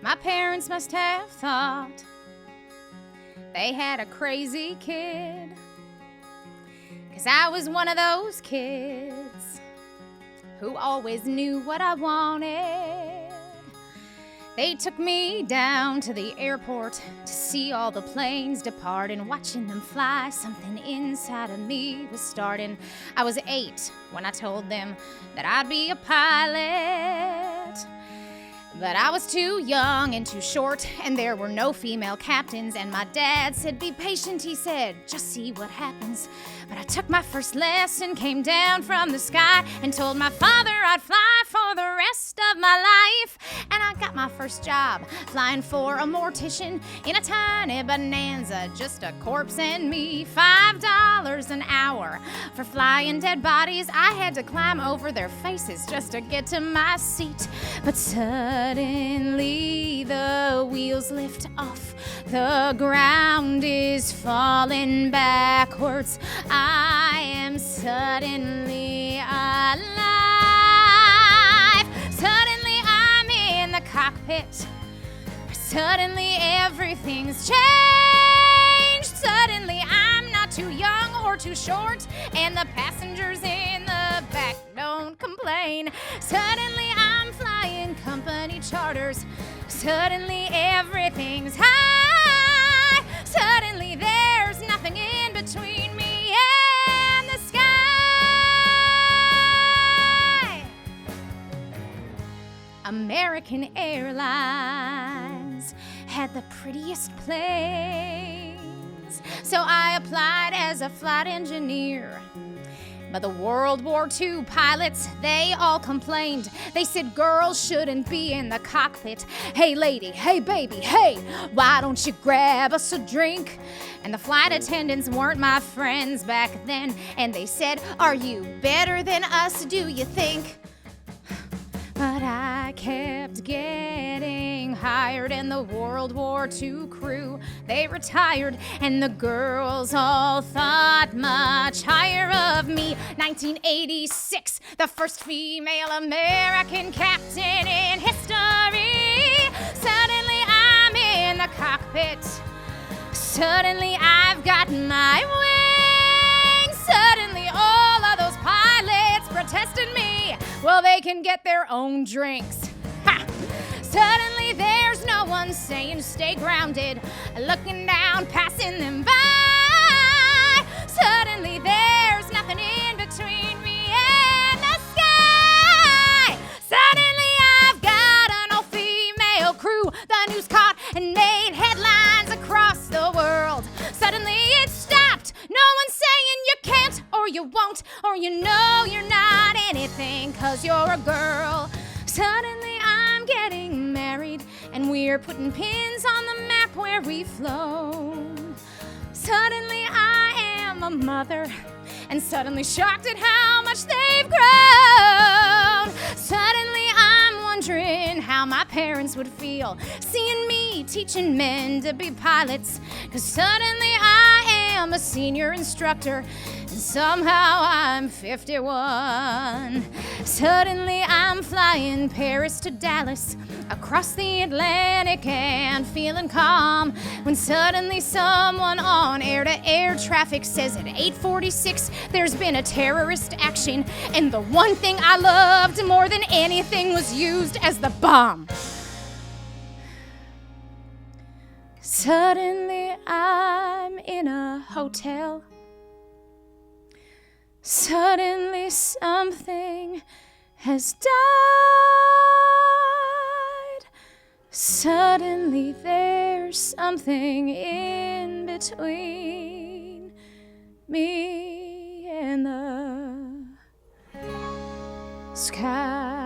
My parents must have thought they had a crazy kid, 'cause I was one of those kids who always knew what I wanted. They took me down to the airport to see all the planes depart, and watching them fly, something inside of me was starting. I was 8 when I told them that I'd be a pilot. But I was too young and too short, and there were no female captains, and my dad said, "Be patient," he said, "just see what happens." But I took my first lesson, came down from the sky, and told my father I'd fly for the rest of my life. And I got my first job, flying for a mortician in a tiny Bonanza, just a corpse and me. $5 an hour for flying dead bodies. I had to climb over their faces just to get to my seat. But suddenly the wheels lift off, the ground is falling backwards. I am suddenly alive. Suddenly I'm in the cockpit. Suddenly everything's changed. Suddenly I'm not too young or too short, and the passengers in the back don't complain. Suddenly I'm flying company charters. Suddenly everything's high. Suddenly there's nothing in between me and the sky. American Airlines had the prettiest planes, so I applied as a flight engineer. But the World War II pilots, they all complained. They said girls shouldn't be in the cockpit. Hey lady, hey baby, hey, why don't you grab us a drink? And the flight attendants weren't my friends back then, and they said, "Are you better than us, do you think?" But I kept getting hired, and the World War II crew, they retired, and the girls all thought much higher of me. 1986, the first female American captain in history. Suddenly I'm in the cockpit. Suddenly I've got my wings. Suddenly all of those pilots protested me. Well, they can get their own drinks. Ha! Suddenly there's no one saying stay grounded, looking down, passing them by. Suddenly there's nothing in between me and the sky. Suddenly I've got an all-female crew. The news caught and made headlines across the world. Suddenly it stopped. No one's saying you can't or you won't, or you know you're not anything 'cause you're a girl. Suddenly I'm getting married, and we're putting pins on the map where we've flown. Suddenly I am a mother, and suddenly shocked at how much they've grown. Suddenly I'm wondering how my parents would feel seeing me teaching men to be pilots, 'cause suddenly I am a senior instructor, and somehow I'm 51. Suddenly I'm flying Paris to Dallas, across the Atlantic, and feeling calm, when suddenly someone on air-to-air traffic says at 8:46 there's been a terrorist action, and the one thing I loved more than anything was used as the bomb. Suddenly I'm in a hotel. Suddenly something has died. Suddenly there's something in between me and the sky.